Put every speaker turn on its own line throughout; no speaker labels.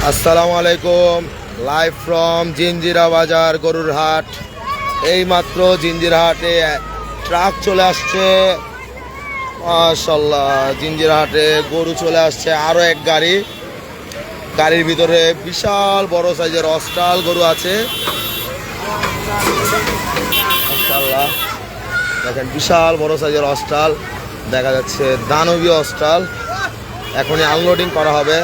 আসসালামু আলাইকুম। Live from Jinjira বাজার গরুর হাট। এই মাত্র জিঞ্জিরা হাটে ট্রাক চলে আসছে। মাশাআল্লাহ, জিঞ্জিরা হাটে গরু চলে আসছে। আরো এক গাড়ি, গাড়ির ভিতরে বিশাল বড় সাইজের অস্ট্রাল গরু আছে। মাশাআল্লাহ, দেখেন বিশাল বড় সাইজের অস্ট্রাল দেখা যাচ্ছে, দানবীয় অস্ট্রাল। এখনই আনলোডিং করা হবে।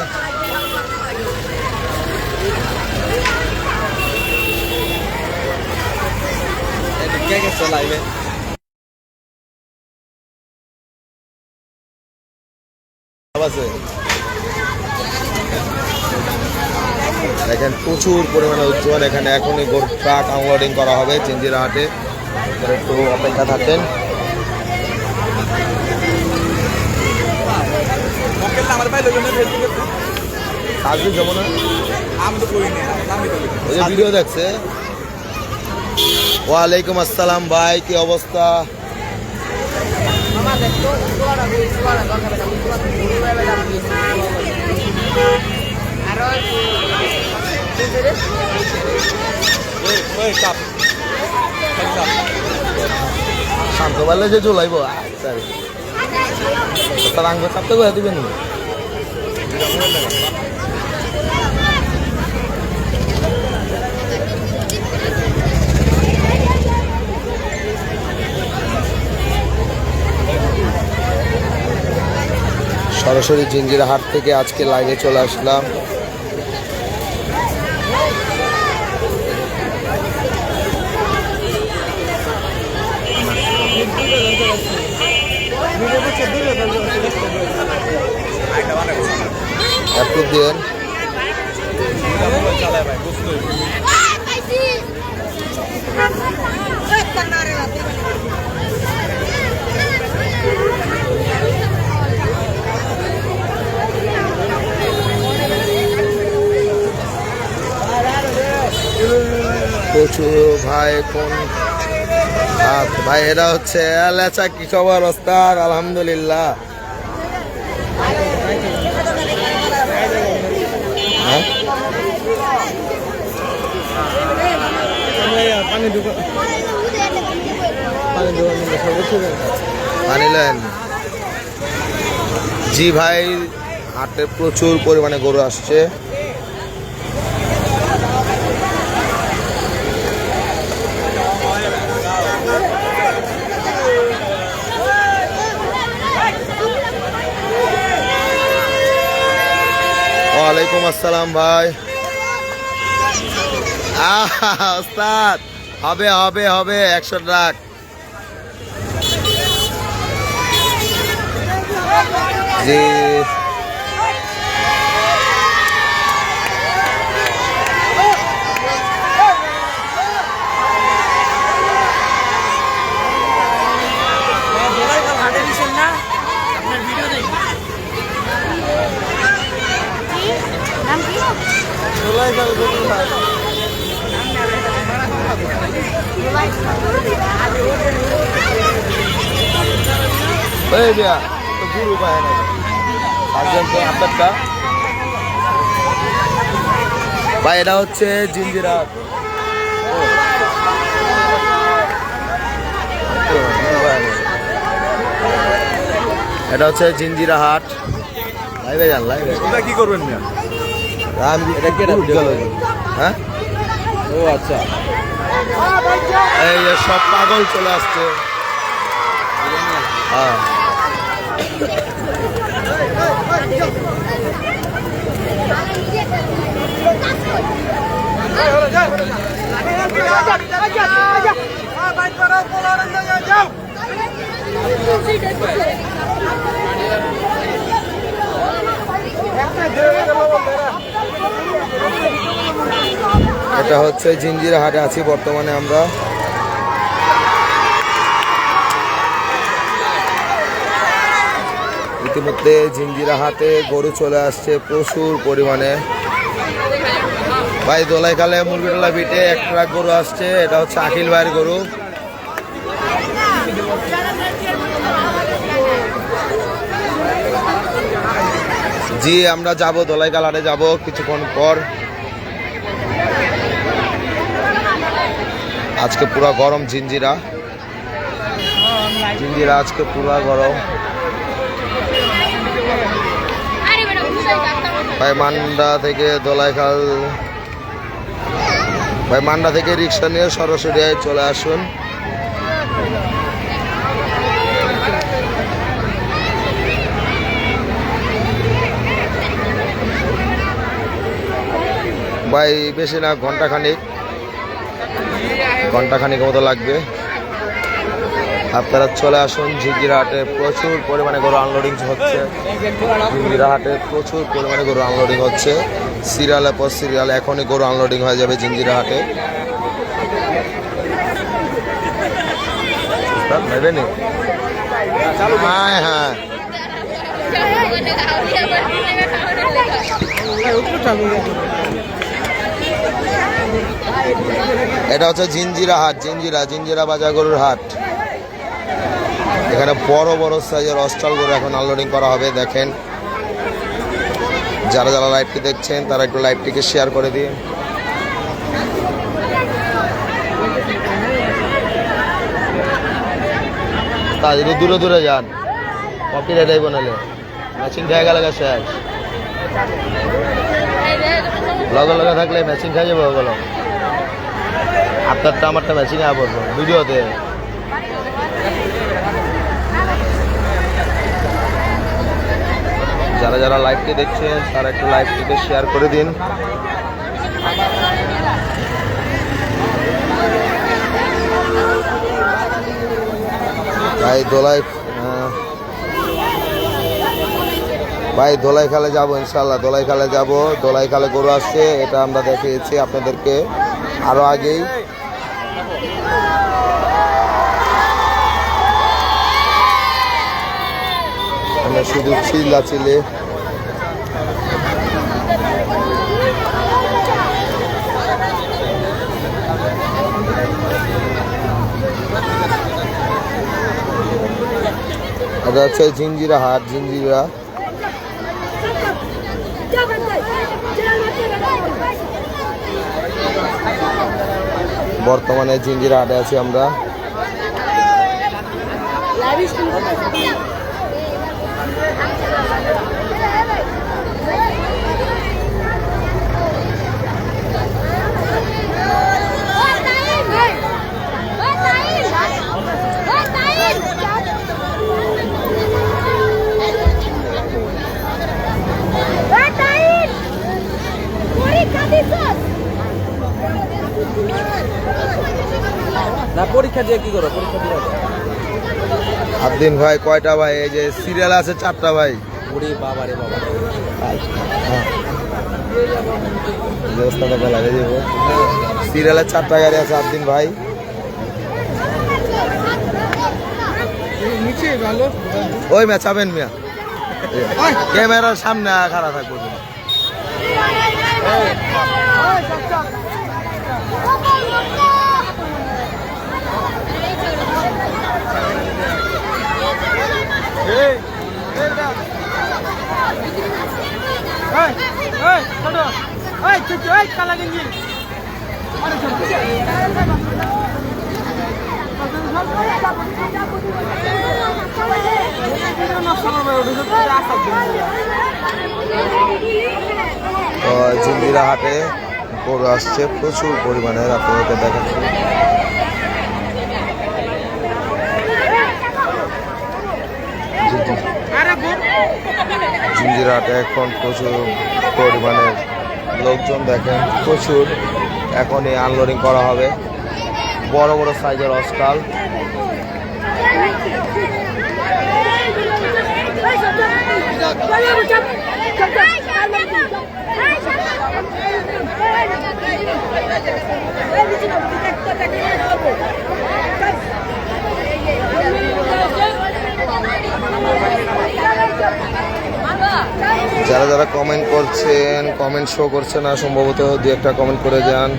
দেখেন প্রচুর পরিমাণে উজ্জ্বল। এখানে এখনই গরুর ট্রাক আনলোডিং করা হবে জিঞ্জিরা হাটে। একটু অপেক্ষা থাকেন। ভিডিও দেখছে। ওয়ালাইকুম আসসালাম ভাই, কি অবস্থা? শান্ত পারলে যে চলাইব তার আঙ্গ চাপতে করে দিবেন। সরাসরি জিঞ্জিরা হাট থেকে আজকে লাইভে চলে আসলাম। একটু দেন। প্রচুর ভাই, কোন ভাই? এরা হচ্ছে লেচা। কি খবর ওস্তাদ? আলহামদুলিল্লাহ। জি ভাই, হাটে প্রচুর পরিমাণে গরু আসছে। ওয়ালাইকুম আসসালাম ভাই। ওস্তাদ, হবে হবে হবে 100 ট্রাক। জি গুরু ভাই, এটা হচ্ছে জিঞ্জিরা। এটা হচ্ছে জিঞ্জিরা হাট। লাইভে যান, লাইভে কি করবেন? হ্যাঁ, ও আচ্ছা। এই সব পাগল চলে আসছে। হ্যাঁ, এটা হচ্ছে জিঞ্জিরা হাটে আছি বর্তমানে আমরা। ইতিমধ্যে জিঞ্জিরা হাটে গরু চলে আসছে প্রচুর পরিমাণে। ভাই দোলাইখালে মুরগিটোলা বিটে এক ট্রাক গরু আসছে। এটা হচ্ছে আখিল ভাইয়ের গরু। জি আমরা যাব দোলাইখাল হাটে যাব কিছুক্ষণ পর। আজকে পুরো গরম জিঞ্জিরা আজকে পুরো গরম ভাই। মান্ডা থেকে দোলাইখাল ভাই, মান্ডা থেকে রিক্সা নিয়ে সরাসরি চলে আসুন। ভাই বেশি না, ঘন্টাখানিক মতো লাগবে। আপনারা চলে আসুন ঝিঞ্জিরা হাটে। প্রচুর পরিমাণে গরু আনলোডিং হচ্ছে। ঝিঞ্জিরা হাটে প্রচুর পরিমাণে গরু আনলোডিং হচ্ছে। সিরিয়ালের পর সিরিয়াল এখনই গরু আনলোডিং হয়ে যাবে ঝিঞ্জিরা হাটে। নেবেনি? হ্যাঁ হ্যাঁ, এটা হচ্ছে জিঞ্জিরা হাট, জিঞ্জিরা বাজার গরুর হাট। এখানে বড় বড় সাইজের অস্ট্রাল গরু এখন আনলোডিং করা হবে। দেখেন, যারা যারা লাইভটি দেখছেন তারা একটু লাইভটিকে শেয়ার করে দিন। তাদের দূরে দূরে যান, কপি রেটাই বানালে ম্যাচিং খেয়ে গেলে শেষ। লগে লগে থাকলে ম্যাচিং খেয়ে যাবো ওগুলো। আপনারটা আমারটা ম্যাচিং আ পড়বো ভিডিওতে। যারা যারা লাইভটি দেখছেন তারা একটু লাইভটিকে শেয়ার করে দিন। ভাই দোলাইখালে যাবো ইনশাল্লাহ, দোলাইখালে যাবো। দোলাইখালে গরু আসছে, এটা আমরা দেখিয়েছি আপনাদেরকে আরো আগেই। শুধু চিল্লাচিল্লি। এটা হচ্ছে জিঞ্জিরা হাট, জিঞ্জিরা। বর্তমানে জিঞ্জিরা হাটে আছি আমরা।
না পরীক্ষা দিয়ে কি করো? পরীক্ষা দিয়ে
আবদিন ভাই কয়টা ভাই? এই যে সিরিয়াল আছে 4টা ভাই।
ওরে বাবা রে বাবা,
ব্যবস্থাটা লাগিয়ে দেবো। সিরিয়ালে 4টা গাড়ি আছে আবদিন ভাই। ওই ম্যা চাবেন মিয়া, ক্যামেরার সামনে খারাপ থাকবো। জিঞ্জিরা হাটে গরু আসছে প্রচুর পরিমাণে, আপনাদেরকে দেখাচ্ছি। জিঞ্জিরা হাটে এখন প্রচুর পরিমাণে লোকজন, দেখেন প্রচুর। এখনই আনলোডিং করা হবে বড় বড় সাইজের অস্ট্রাল। যারা যারা কমেন্ট করছেন, কমেন্ট শো করছে না, সম্ভবত 2-1টা কমেন্ট করে যান।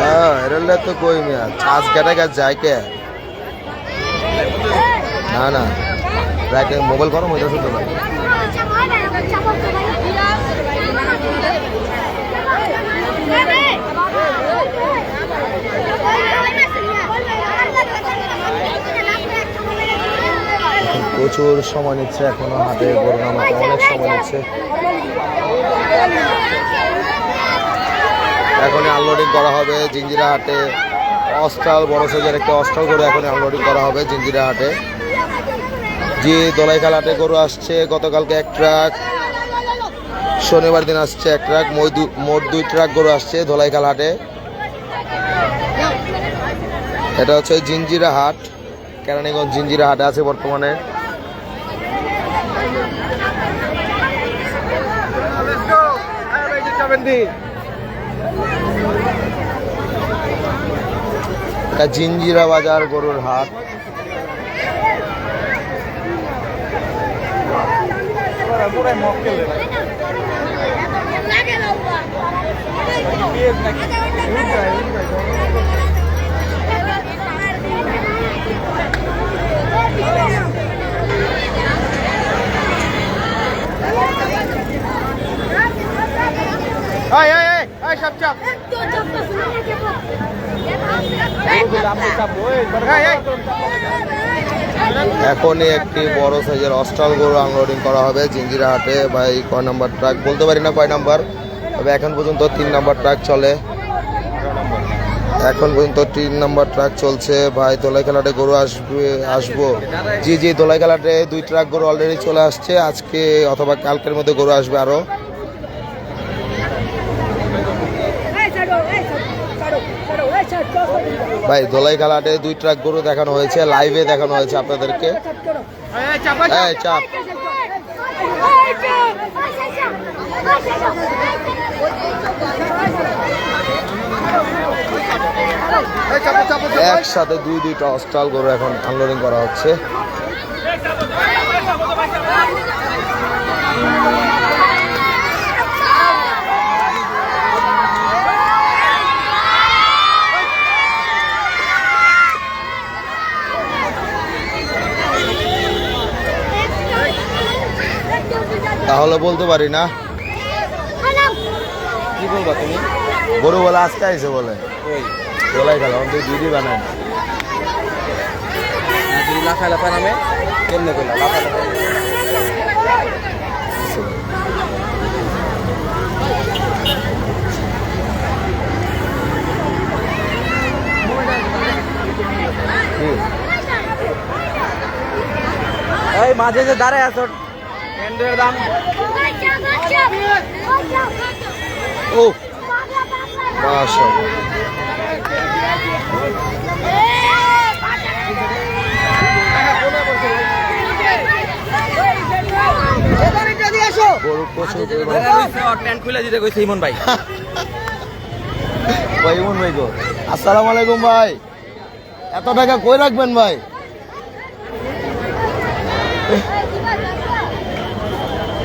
হ্যাঁ এরলে তো কই মিয়া চাষ কেটে গেছে যায় কে না না রাইটে মোবাইল গরম হয়ে যাচ্ছে তো ভাই প্রচুর সময় নিচ্ছে এখনো হাতে গরু নামাতে অনেক সময় নিচ্ছে এখনই আনলোডিং করা হবে জিঞ্জিরা হাটে অস্ট্রাল বড় সাইজের একটা অস্ট্রাল গরু এখনই আনলোডিং করা হবে জিঞ্জিরা হাটে যে দোলাইখাল হাটে গরু আসছে গতকালকে এক ট্রাক শনিবার দিন আসছে এক ট্রাক মোট 2 ট্রাক গরু আসছে দোলাইখাল হাটে এটা হচ্ছে জিঞ্জিরা হাট কেরানীগঞ্জ জিঞ্জিরা হাটে আছে বর্তমানে এটা জিঞ্জিরা বাজার গরুর হাট এখনই একটি বড় সাইজের অস্ট্রাল গরু আনলোডিং করা হবে জিঞ্জিরা হাটে ভাই কয় নাম্বার ট্রাক বলতে পারি না কয় নাম্বার তবে এখন পর্যন্ত 3 নাম্বার ট্রাক চলে এখন পর্যন্ত 3 নাম্বার ট্রাক চলছে ভাই দোলাইখালাটে গরু আসবো জি দোলাইখালাটে 2 ট্রাক গরু অলরেডি চলে আসছে আজকে অথবা কালকের মধ্যে গরু আসবে আরো ভাই দোলাইখালাটে 2 ট্রাক গরু দেখানো হয়েছে লাইভে দেখানো হয়েছে আপনাদেরকে চাপ একসাথে দুইটা অস্ট্রাল গরু এখন আনলোডিং করা হচ্ছে তাহলে বলতে পারি না
কি বলবা তুমি
গরু বলে আজকে আইসে বলে বলাই গেল আমাদের দিদি বানায়
লাফা লাফা নামে কেমনে করলাম লাফা লাফা এই মাঝে যে দাঁড়ায় আছো এন্ডের দাম
ও মাশাআল্লাহ গরু প্রচুর
ট্যান্ট খুলে দিতে কইছে ইমন ভাই
ভাই ইমন ভাই গো আসসালামু আলাইকুম ভাই এত টাকা কই রাখবেন ভাই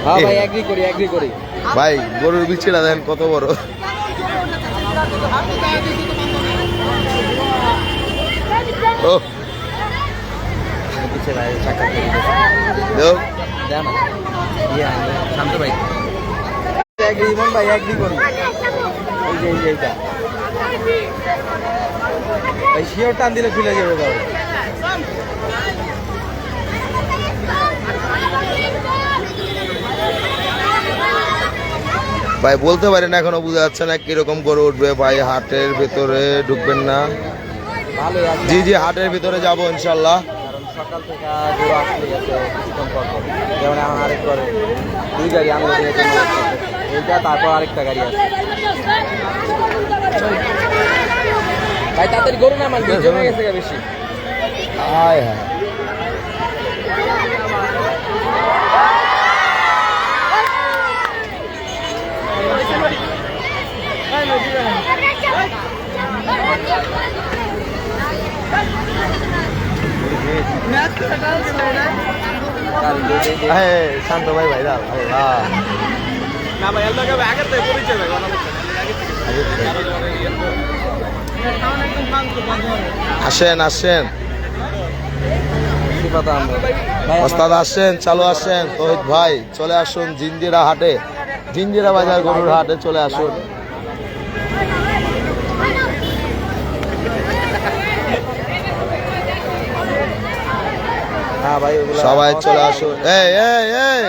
হ্যাঁ ভাই এগ্রি করি
ভাই গরুর বিচিটা দেন কত বড় ও
পিছে ভাই চাকা
দেও
দেন ইয়া শান্ত ভাই এগ্রি ইমন ভাই এগ্রি করি এই যে এইটা ভাই শিওর টান দিলে খুলে যাবে দাও
ভাই বলতে পারেন এখনো বোঝা যাচ্ছে না কিরকম গরু উঠবে ভাই হাটের ভিতরে ঢুকবেন না
ভালোই আছে
জি হাটের ভিতরে যাবো ইনশাল্লাহ
কারণ সকাল থেকে গরু আসলেই আছে কিছুক্ষণ পর যেমন এখন আরেক করে 2 গাড়ি আনলোডিং এর জন্য এইটা তারপর আরেকটা গাড়ি আছে ভাই তাড়াতাড়ি গরু না মানবে জমে গেছে বেশি
হায় হায় শান্ত ভাই ভাই
না ভাই এলাকা আগে থেকে পরিচয় ভাই
আসেন আসেন ওস্তাদ আসেন, চালু আসেন। তহিদ ভাই চলে আসুন জিঞ্জিরা হাটে, জিঞ্জিরা বাজার গরুর হাটে চলে আসুন।
হ্যাঁ ভাই, ওগুলা
সবাই চলে আসুন। এই এই এই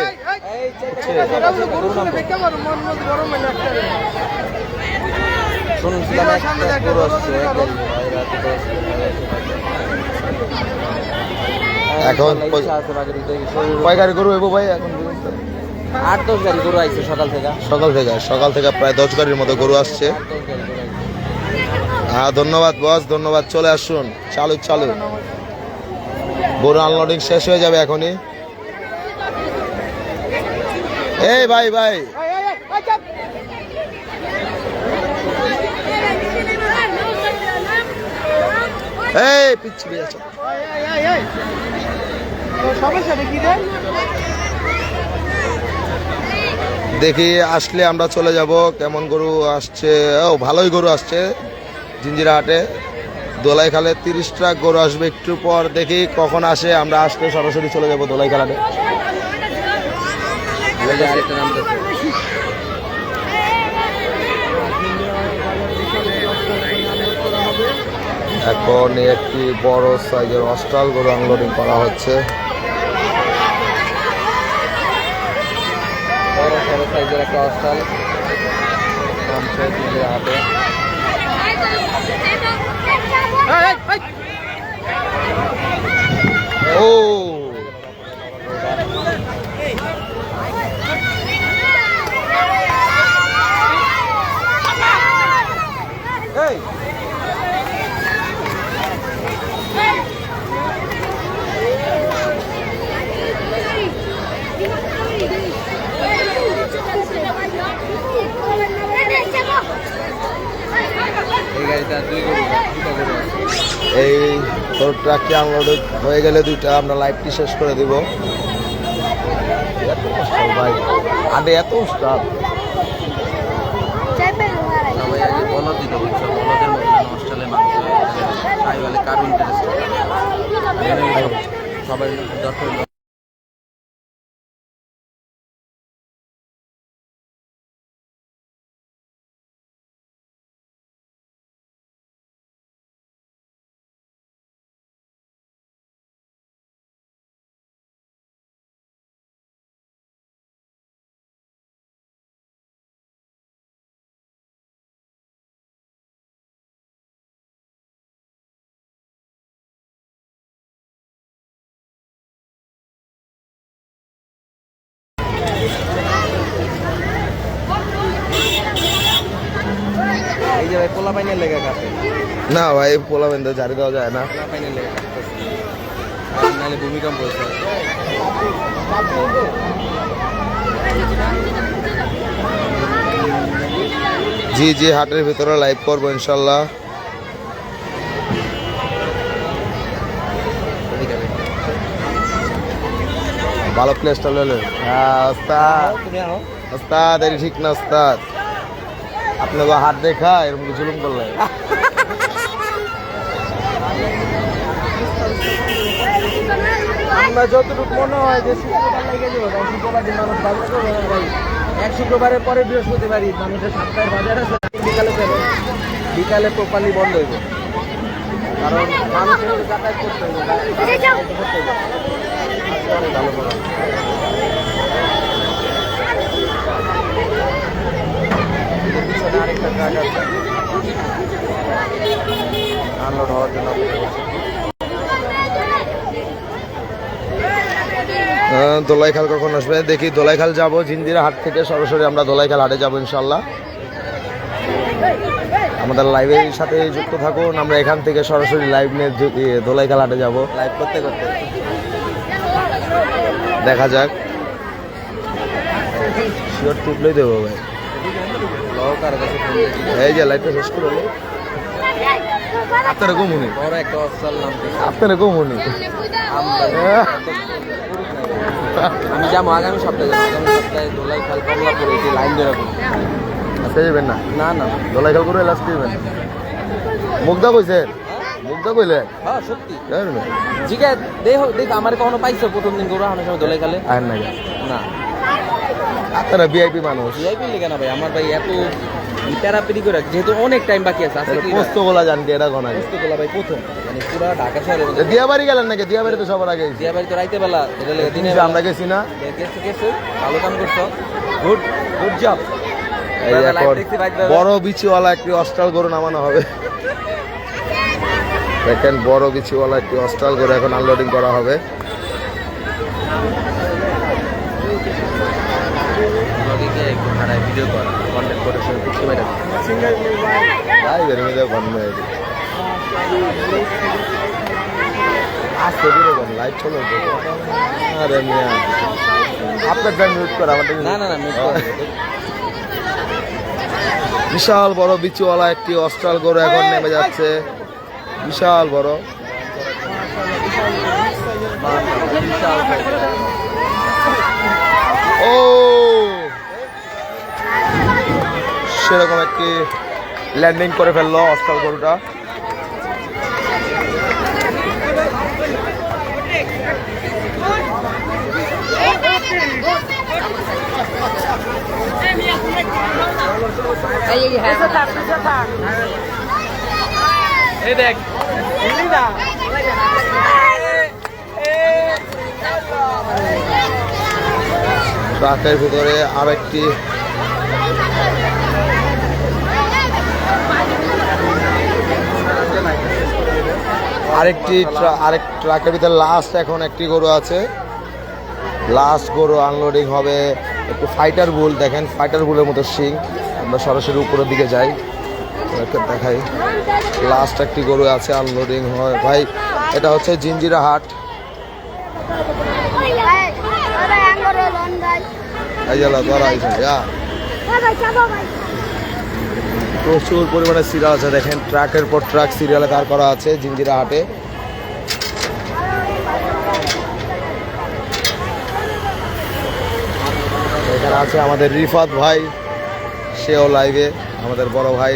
শুনছিলাম একটা গরু আসছে, এক গাড়ি ভাই, রাতে তো
এখন
ইচ্ছা আছে বাজারে দেখি,
কয় গাড়ি গরু এবো ভাই এখন পর্যন্ত?
8-10 গাড়ি গরু আইছে সকাল থেকে।
সকাল থেকে প্রায় 10 গাড়ির মতো গরু আসছে।
8-10 গাড়ি গরু আইছে।
হ্যাঁ ধন্যবাদ বস, ধন্যবাদ। চলে আসুন, চালু চালু। গরু আনলোডিং শেষ হয়ে যাবে এখনই। এই ভাই ভাই এই পিচ্ছি আছে। দেখি আসলে আমরা চলে যাব। কেমন গরু আসছে? ও ভালোই গরু আসছে জিঞ্জিরা হাটে। দোলাই খালে 30 ট্রাক গরু আসবে একটু পর। দেখি কখন আসে, আমরা আসলে সরাসরি চলে যাব দোলাই খালাতে।
আরেকটা নাম তো
এখন একটি বড় সাইজের অস্ট্রাল গরু আনলোডিং করা হচ্ছে।
বড় সড়ো সাইজের একটা অস্টাল নামছে জিঞ্জিরা হাটে।
ও
এই এই গাড়িটা দুটো গরু আছে।
এই তোর ট্রাকটি আনলোড হয়ে গেলে দুইটা আমরা লাইভটি শেষ করে দিব। এত কষ্ট ভাই, আগে এত স্টাফ।
সবাই আগে বলদ দিত, বুঝছো? বলদের মতো অস্ট্রেলিয়ার মানুষ তাই বলে কারো ইন্টারেস্ট সবাই দরকার। এই যে ভাই পোলা পাইনের লেগে কাটে,
না ভাই পোলা বেঁধে জারি দেওয়া যায় না।
পোলা পাইনের লেগে কাটতেছে, নাহলে ভূমিকম্প হয়েছে।
জি জি হাটের ভিতরে লাইভ করবো ইনশাল্লাহ। ভালো প্লেসটা লেলে। হ্যাঁ ওস্তাদ, ওস্তাদ এর ঠিক না ওস্তাদ, আপনাকে হাত দেখা এরকম জুলুম করলে।
আমরা যতটুকু মনে হয় যে শুক্রবার লেগে যাবো, কারণ শুক্রবার দিন মানুষ বাজার করবে না ভাই। এক শুক্রবারের পরে বৃহস্পতিবারই মানুষের সপ্তাহের বাজার আছে, বিকালে যাবে, বিকালে প্রপারলি বন্ধ হইব, কারণ মানুষের যাতায়াত করতে হইব। ভালো করে পিছনে আরেকটা ট্রাক আছে আনলোড হওয়ার জন্য।
দোলাইখাল কখন আসবে দেখি। দোলাইখাল যাব, জিঞ্জিরা হাট থেকে সরাসরি আমরা দোলাইখাল হাটে যাব ইনশাল্লাহ। আমাদের লাইভের সাথে যুক্ত থাকুন, আমরা এখান থেকে সরাসরি লাইভ নিয়ে দোলাইখাল হাটে যাব।
লাইভ করতে করতে
দেখা যাক, শিওর টিপলেই দেবো ভাই।
কারো কাছে ফোন দিয়েছি,
এই যে লাইভটা শেষ করে আপনারা কমুনি,
বড় একটা অস্ট্রাল নাম
আপনারা কমুনি।
আমি যাবো আগামী সপ্তাহে, আগামী সপ্তাহে দোলাই খাল কমলাপুরে এই লাইন ধরে
আজকে যাবেন না?
না না
দোলাইখাল করে লাস্ট দিবেন। মুগ্ধা কইছেন? মুগ্ধা কইলেন?
হ্যাঁ সত্যি
জানেন না?
জিজ্ঞাসা দেখ আমার কখনো পাইছো প্রথম দিন গরু আনার সময় দোলাই খালে?
আহেন না
না
আপনারা ভিআইপি মানুষ।
ভিআইপি লেগে না ভাই, আমার ভাই এত প্যারাপিরি করে যেহেতু অনেক টাইম বাকি আছে আজকে কি
পোস্তগোলা জান কি এটা গনাই?
পোস্তগোলা ভাই প্রথম মানে পুরা ঢাকা শহরের মধ্যে।
দিয়াবাড়ি গেলেন নাকি? দিয়াবাড়ি তো সবার আগে গেছি।
দিয়াবাড়ি তো রাইতে বেলা এটা লেগে দিনে
আমরা গেছি না?
গেছে ভালো কাম করছো, গুড গুড জব।
এই এখন বড় বিচিওয়ালা একটি অস্ট্রাল গরু নামানো হবে। দেখেন বড় বিচিওয়ালা একটি অস্ট্রাল গরু এখন আনলোডিং করা হবে।
ভিডিও কর কন্টেন্ট করে কিছু বাইরে
তাই বেরোতে বন্ধ হয়ে গেছে। আস্তে ধীরে করেন, লাইট চলে আরে মিয়া আপনার টাইম মিউট করা আমাদের
না না না
বিশাল বড় বিচিওয়ালা একটি অস্ট্রাল গরু এখন নেমে যাচ্ছে। বিশাল বড় ও সেরকম একটি ল্যান্ডিং করে ফেললো অস্ট্রাল গরুটা।
এই দেখ
ট্রাকের ভিতরে আরেকটি আরেক ট্রাকের ভিতরে লাস্ট এখন একটি গরু আছে। লাস্ট গরু আনলোডিং হবে। একটু ফাইটার বুল দেখেন, ফাইটার বুলের মতো শিং। আমরা সরাসরি উপরের দিকে যাই, দেখাই। লাস্ট একটি গরু আছে, আনলোডিং হয়। ভাই এটা হচ্ছে জিঞ্জিরা হাট। প্রচুর পরিমাণে সিরিয়াল আছে দেখেন, ট্রাকের পর ট্রাক সিরিয়ালে দাঁড় করা আছে জিঞ্জিরা হাটে। এখানে আছে আমাদের রিফাত ভাই, সেও লাইভে, আমাদের বড় ভাই।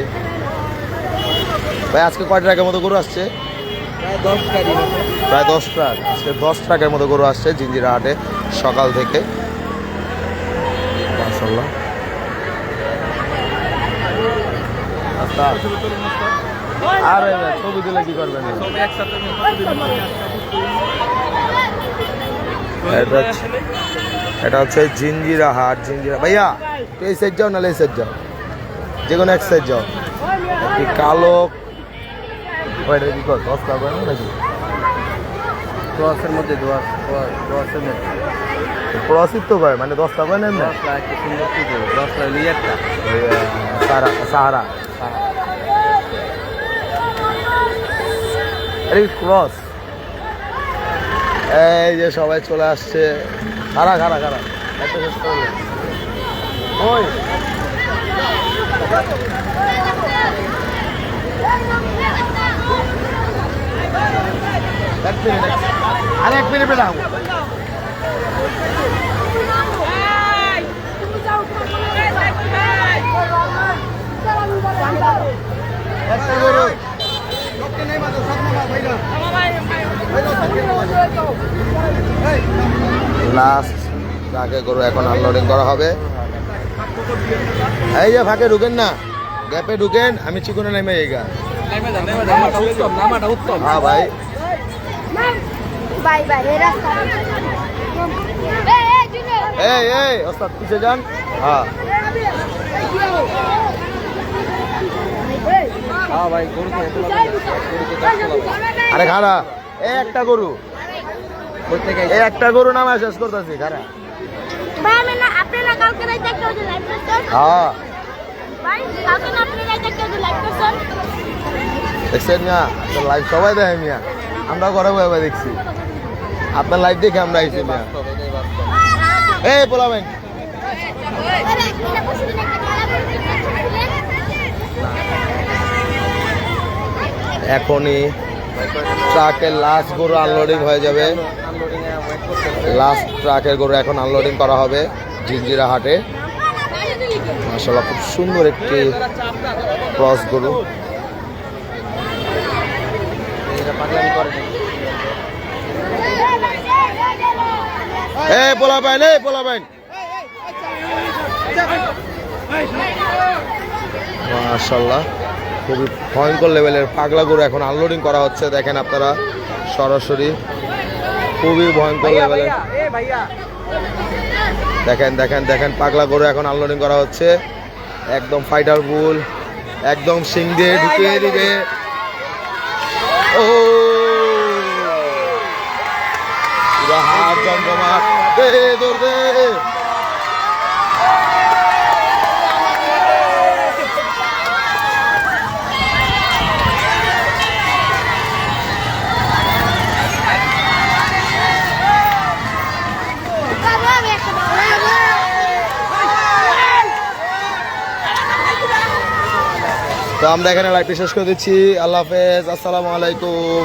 ভাই আজকে কয় ট্রাকের মতো গরু আসছে? প্রায় 10 ট্রাক। আজকে 10 ট্রাকের মতো গরু আসছে জিঞ্জিরা হাটে সকাল থেকে। মাশাআল্লাহ। আরে ছবি দিলে কি করবেন? এটা হচ্ছে জিঞ্জিরা হাট। জিঞ্জিরা ভাইয়া এই সাইড যাও না এই সাইড যাও, যে কোনো এক সাইড যাও। একটি কালো কি কর 10 টাকা নাকি?
দোয়াশের মধ্যে দোয়াশের মধ্যে
প্রসিদ্ধ তো ভাই, মানে 10 টাকা নেন না?
10 লাখ সুন্দর কি 10 লাখ লিয়ারটা
সাহারা ক্রস। এই যে সবাই চলে আসছে। খারা ওই এক মিনিট বেটা লাস্ট ট্রাকে গরু এখন আনলোডিং করা হবে। এই যে ফাঁকে ঢুকেন না, গ্যাপে ঢুকেন, আমি চিকনে নেমে এই গা। হ্যাঁ ভাই এই ওস্তাদ পিছে যান। হ্যাঁ
ভাই
আরে খারা একটা গরু, একটা গরু নামা শেষ করতেছি খারা। হ্যাঁ দেখছেন না লাইভ সবাই দেখে মিয়া, আমরা ঘরে বসে দেখছি। আপনার লাইভ দেখে আমরা আইছি মিয়া। এই পোলাবেন এখনই ট্রাকের লাস্ট গরু আনলোডিং হয়ে যাবে। লাস্ট ট্রাকের গরু এখন আনলোডিং করা হবে জিঞ্জিরা হাটে। মাশাআল্লাহ খুব সুন্দর একটি ক্রস গরু।
এটা পাগলামি করে না।
পোলা বাইন পোলা বাইন মাশাআল্লাহ খুবই ভয়ঙ্কর লেভেলের পাগলা গরু এখন আনলোডিং করা হচ্ছে দেখেন আপনারা সরাসরি খুবই ভয়ঙ্কর লেভেলের দেখেন দেখেন দেখেন পাগলা গরু এখন আনলোডিং করা হচ্ছে একদম ফাইটার বুল একদম সিং দিয়ে ঢুকিয়ে দিবে ও পুরা হাত জমজমাট দে দৌড় দে তো আমরা এখানে লাইভটি শেষ করে দিচ্ছি আল্লাহ হাফেজ আসসালামু আলাইকুম